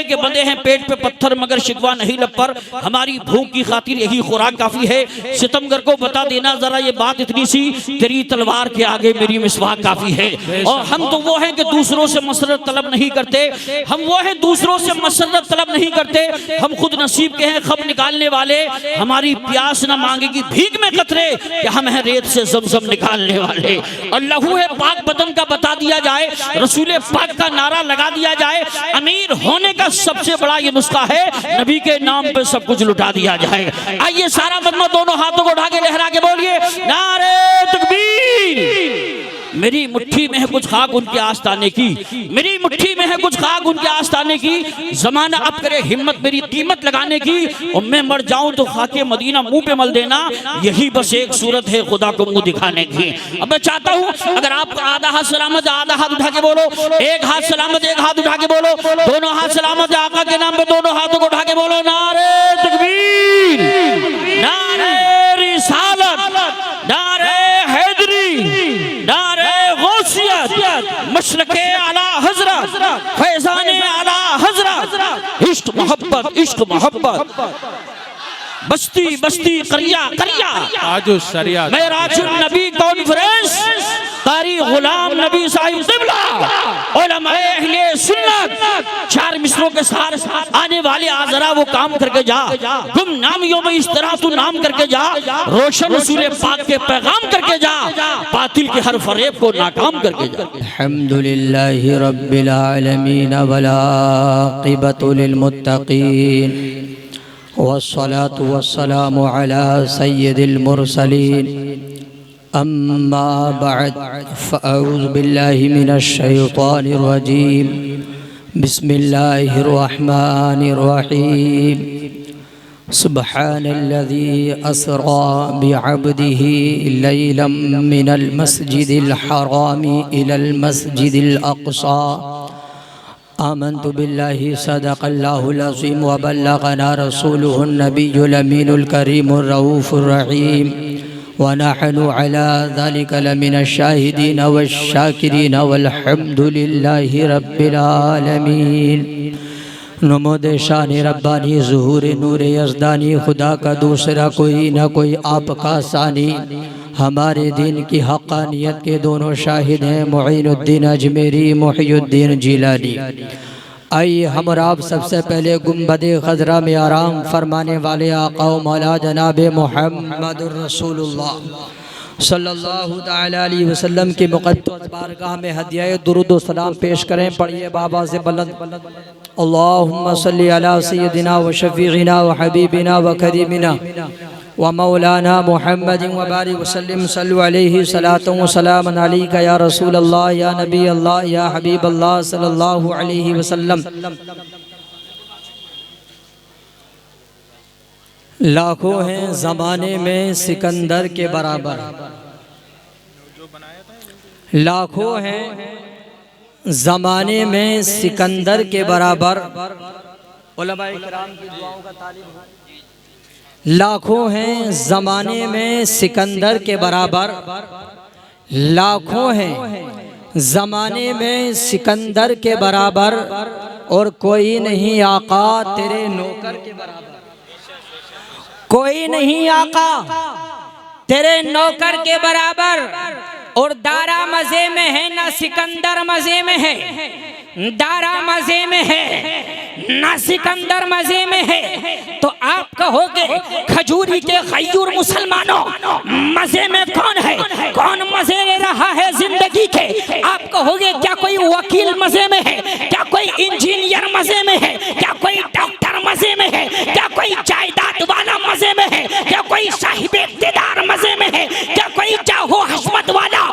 के बंदे हैं पेट पे पत्थर मगर शिकवा नहीं लब पर, हमारी भूख की खातिर यही खुराक काफी है। सितमगर को बता देना जरा ये बात इतनी सी, तेरी तलवार के आगे मेरी मिसवाक काफी है। और हम तो वो हैं कि दूसरों से मसरत तलब नहीं करते, हम वो हैं दूसरों से मसरत तलब नहीं करते, हम खुद नसीब के हैं खब निकालने वाले। हमारी प्यास न मांगेगी भीख में कतरे कि हम हैं रेत से ज़मज़म निकालने वाले। अल्लाह है पाक बदन का बता दिया जाए, रसूल पाक का नारा लगा दिया जाए, अमीर होने का सबसे बड़ा ये नुस्खा है, नबी के नाम पे सब कुछ लुटा दिया जाए। आइए सारा मजमा दोनों हाथों को उठा के लहरा के बोलिए नारे तकबीर। मेरी मुट्ठी में है कुछ खाक उनके आस्ताने की, मेरी मुट्ठी में है कुछ खाक उनके आस्ताने की। जमाना अब करे हिम्मत मेरी कीमत लगाने की, और मैं मर जाऊं तो खाके मदीना मुंह पे मल देना, यही बस एक सूरत है खुदा को मुंह दिखाने की। अब मैं चाहता हूं अगर आपका आधा हाथ सलामत, आधा हाथ उठा के बोलो, एक हाथ सलामत, एक हाथ उठा के बोलो, दोनों हाथ सलामत आका के नाम पे दोनों हाथों को उठा के बोलो नारे तकबीर, नारे रिसालत, नारे हैदरी, नारे मशरक़े आला हज़रत, फैज़ाने आला हज़रत। इश्क मोहब्बत, इश्क मोहब्बत, बस्ती बस्ती करिया करिया, आजो शरिया मेराजुन नबी कॉन्फ्रेंस, कारी गुलाम नबी साहिब क़िबला, उलमाए अहले सुन्नत, चार मिसरों के साथ आने वाले आज जरा वो काम करके जा, गुमनामियों में इस तरह तू नाम करके जा, रोशन रसूल पाक के पैगाम करके जा, बातिल के हर फरेब को नाकाम करके जा। अल्हम्दुलिल्लाहि रब्बिल आलमीन वल आक़िबतु लिल मुत्तक़ीन वस्सलातु वस्सलामु अला सय्यिदिल मुरसलीन, अम्मा बअद, फ़अऊज़ु बिल्लाहि मिनश शैतानिर रजीम, बिस्मिल्लाहिर रहमानिर रहीम। सुब्हानल्लज़ी अस्रा बिअब्दिही लैलन मिनल मस्जिदिल हरामी इलल मस्जिदिल अक़सा। आमन्तु बिल्लाहि सदक़ल्लाहुल अज़ीम व बल्लग़ना रसूलुहुन नबियुल अमीनुल करीमुर रऊफ़ुर रहीम व नहनु अला ज़ालिका लमिनश शाहिदीन वश्शाकिरीन वल्हम्दुलिल्लाहि रब्बिल आलमीन। नमोद शान रब्बानी ज़ुहूर नूर यज़दानी, खुदा का दूसरा कोई न कोई आपका सानी, हमारे दीन की हक़ानियत के दोनों शाहिद हैं, मुईनुद्दीन अजमेरी, मुहियुद्दीन जिलानी। आइए हम और आप सबसे पहले गुंबदे ख़ज़रा में आराम फरमाने वाले आका व मौला जनाब मुहम्मदुर रसूलुल्लाह सल्लल्लाहु तआला अलैहि वसल्लम की मुक़द्दस बारगाह में हदिया दुरूद व सलाम पेश करें। पढ़िए बाबा से बुलंद अल्लाहुम्मा सल्ली अला सय्यदिना व शफ़ीइना व हबीबिना व करीमिना व मौलाना मुहम्मदिन व बारिक वसल्लिम, सल्लु अलैहि सलातun व सलामन अलैका या रसूल अल्लाह या नबी अल्लाह या हबीब अल्लाह सल्लल्लाहु अलैहि वसल्लम। लाखों हैं ज़माने में सिकंदर के बराबर, लाखों हैं ज़माने में सिकंदर के बराबर, उलमाए किराम की दुआओं का तालिब हो। लाखों हैं ज़माने में सिकंदर के बराबर, लाखों हैं ज़माने में सिकंदर के बराबर, और कोई नहीं आका तेरे नौकर के बराबर, कोई नहीं आका तेरे नौकर के बराबर। और दारा मज़े में है ना सिकंदर मज़े में है, दारा मज़े में है ना सिकंदर मज़े में है। तो आप कहोगे खजूरी के खयूर मुसलमानों मज़े में कौन है, कौन मज़े ले रहा है जिंदगी के? आप कहोगे क्या कोई वकील मज़े में है, क्या कोई इंजीनियर मज़े में है, क्या कोई डॉक्टर मज़े में है, क्या कोई जायदाद वाला मज़े में है, क्या कोई साहिब इक़्तिदार मज़े में है, क्या कोई जाहो हशमत वाला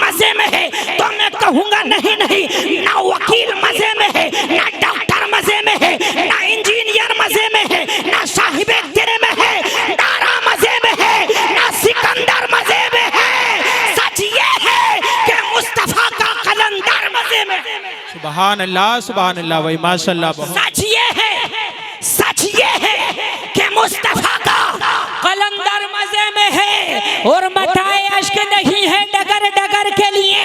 मज़े में है? तो मैं कहूँगा नहीं नहीं, ना वकील मज़े में है, ना डॉक्टर मज़े में है, ना इंजीनियर मज़े में है, ना साहिब इक़्तिदार में है, दारा मज़े में है, ना सिकंदर मज़े में है। सच ये है कि मुस्तफ़ा का कलंदर मज़े में है। सुभान अल्लाह वही माशाअल्लाह। सच ये है, सच ये है कि मुस्तफ़ा का कलंदर मज़े में है। और मताए अश्क नहीं है डगर डगर के लिए,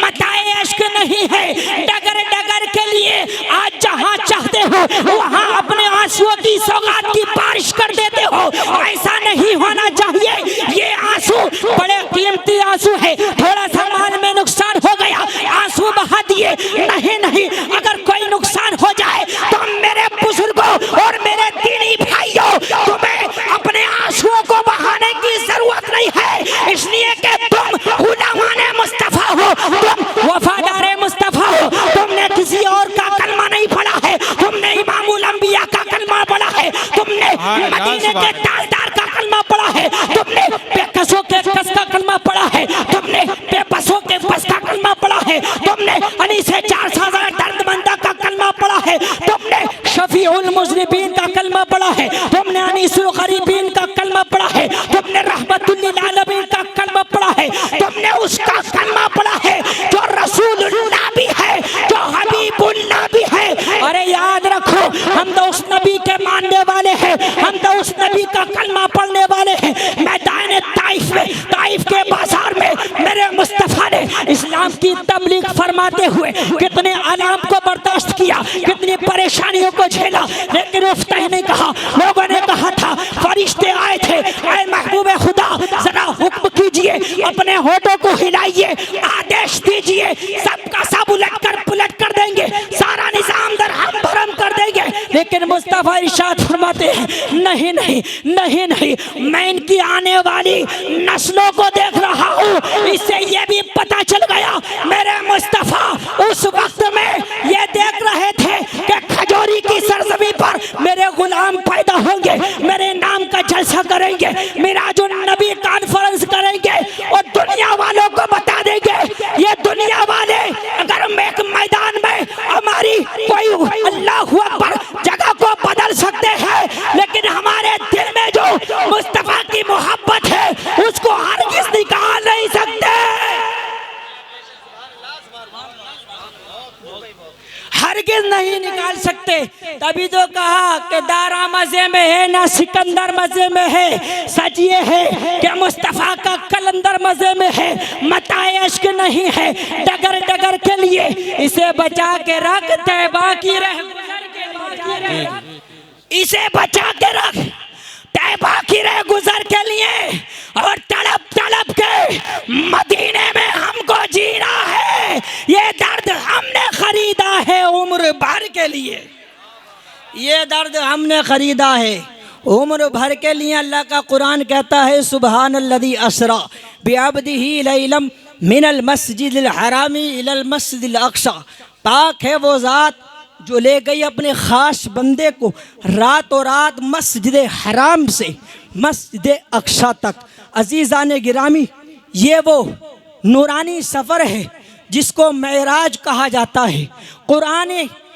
मताए अश्क नहीं है डगर डगर के लिए। आज जहाँ चाहते हो हो, वहाँ अपने आंसुओं की सौगात की बारिश कर देते हो। ऐसा नहीं होना चाहिए। ये आंसू बड़े कीमती आंसू है, थोड़ा सा माल में नुकसान हो गया, आंसू बहा दिए, नहीं नहीं, अगर कोई नुकसान हो जाए तो मेरे बुजुर्गों और मेरे दीनी भाइयों, तुम्हें अपने आंसुओं को बहाने की जरूरत नहीं है, इसलिए कि तुम गुलामाने मुस्तफा हो, तुम वफादारे मुस्तफा हो। तुमने किसी और का कलमा नहीं पढ़ा है, तुमने इमामुल अंबिया का कलमा पढ़ा है, तुमने मदीने के ताजदार का कलमा पढ़ा है, तुमने बेकसों के कस का कलमा पढ़ा है, तुमने बेबसों के बस का कलमा पढ़ा है, तुमने अनीसे 4,000 दर्दमंदा का कलमा पढ़ा है, तुमने शफीउल मुज़निबीन का कलमा पढ़ा है, तुमने अनीसुल गरीबीन का कलमा पढ़ा है, तुमने रहमतुल लिल आलमीन का कलमा पढ़ा है, तुमने उसका कलमा पढ़ा है जो रसूलुल्लाह भी है, जो हबीबुल्लाह भी है। अरे याद रखो, हम तो उस नबी के मानने वाले हैं, हम तो उस नबी का कलमा पढ़ने वाले हैं। मैदान ताइफ में, ताइफ के बाजार में मेरे मुस्तफा ने इस्लाम की तबलीग फरमाते हुए कितने आलाम को बर्दाश्त किया, कितनी परेशानियों को झेला, लेकिन उफ्ताह नहीं कहा। लोगों ने कहा था, फरिश्ते आए थे, ऐ महबूब खुदा जरा हुक्म कीजिए, अपने होठों को हिलाइए, आदेश दीजिए, सबका सब पुलट कर देंगे, सारा निजाम दरहम भरम कर देंगे। लेकिन मुस्तफा इरशाद फरमाते हैं, नहीं नहीं नहीं नहीं, मैं इनकी आने वाली नस्लों को देख रहा हूँ। इससे ये भी पता चल गया, मेरे मुस्तफा उस वक्त में ये देख रहे थे कि खजूरी की सरजमी पर मेरे गुलाम पैदा होंगे, मेरे नाम का जलसा करेंगे, मिराजुन नबी कॉन्फ्रेंस करेंगे और दुनिया वालों को बता देंगे। ये दुनिया वाले अगर एक मैदान में हमारी कोई अल्लाहु अकबर जगह को बदल सकते हैं, लेकिन हमारे दिल में जो मुस्तफा की मोहब्बत है उसको हरगिज़ निकाल नहीं सकते, हरगिज़ नहीं निकाल सकते। तभी तो कहा कि दारा मजे में है ना सिकंदर मजे में है, सच ये है कि मुस्तफ़ा का कलंदर मजे में है, मताए इश्क नहीं है डगर डगर के लिए, इसे बचा के रख तैबा की रह, इसे बचा के रख तैबा की रह गुजर के लिए, और तड़प तड़प के मदीने में हमको जीना है, ये दर्द हमने खरीदा है उम्र भर के लिए, ये दर्द हमने खरीदा है उम्र भर के लिए। अल्लाह का कुरान कहता है, सुबहानल्लज़ी असरा बिअब्दिही लैलम मिनल मस्जिदिल हरामी इलल मस्जिदिल अक्सा, पाक है वो ज़ात जो ले गई अपने ख़ास बंदे को रातों रात मस्जिद हराम से मस्जिद अक्सा तक। अजीज़ान गिरामी, ये वो नूरानी सफ़र है जिसको मेराज कहा जाता है। कुरान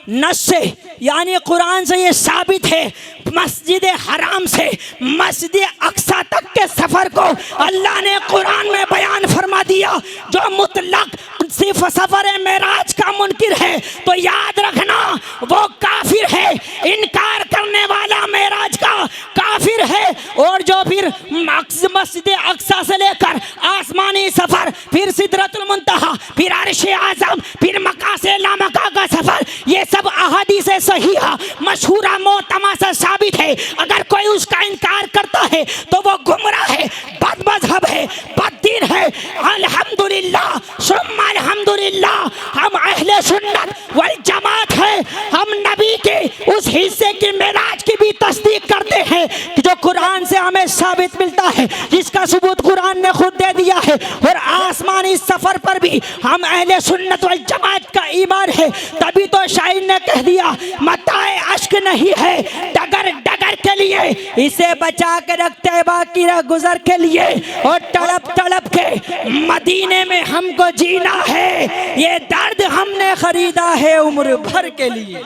नस से यानी कुरान से ये साबित है, मस्जिद हराम से मस्जिद अक्सा तक के सफ़र को अल्लाह ने कुरान में बयान फरमा दिया। जो मुतलक सिर्फ सफ़र मेराज का मुनकिर है तो याद रखना वो काफिर है, इनकार करने वाला मेराज का काफिर है। और जो फिर मस्जिद अक्सा से लेकर आसमानी सफ़र, फिर सिदरतुल मुंतहा, फिर अर्श आज़म, फिर मक्का से लामका का सफ़र, ये सब अहादीस सहीहा मशहूरा मोतमा से साबित है। अगर कोई उसका इनकार करता है तो वो गुमराह है, बदमज़हब है, बददीन है। अल्हम्दुलिल्लाह सुम्मा अल्हम्दुलिल्लाह, हम अहले सुन्नत वल जमात है, हम नबी के उस हिस्से की मेराज की भी तस्दीक करते हैं कि जो कुरान से हमें साबित मिलता है, जिसका सबूत कुरान ने खुद दे दिया है। और आसमानी सफ़र पर भी हम अहले सुन्नत वल जमात का ईमान है। तभी तो शायर ने कह दिया, मताए अश्क नहीं है डगर डगर के लिए, इसे बचा के रखते बाकी रह गुजर के लिए, और तड़प तड़प के मदीने में हमको जीना है, ये दर्द हमने खरीदा है उम्र भर के लिए।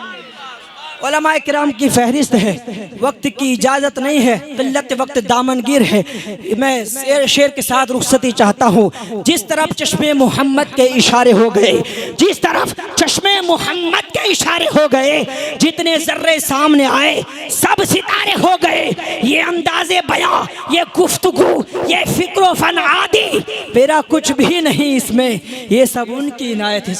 उलमाए किराम की फहरिस्त है, वक्त की इजाज़त नहीं है, क़िल्लत वक्त दामनगीर है। मैं शेर के साथ रुखसती चाहता हूँ। जिस तरफ चश्मे मोहम्मद के इशारे हो गए, जिस तरफ चश्मे मोहम्मद के इशारे हो गए, जितने ज़र्रे सामने आए सब सितारे हो गए। ये अंदाज़े बयां, ये गुफ्तगू, ये फ़िक्र फ़न आदि, मेरा कुछ भी नहीं इसमें, ये सब उनकी इनायत है।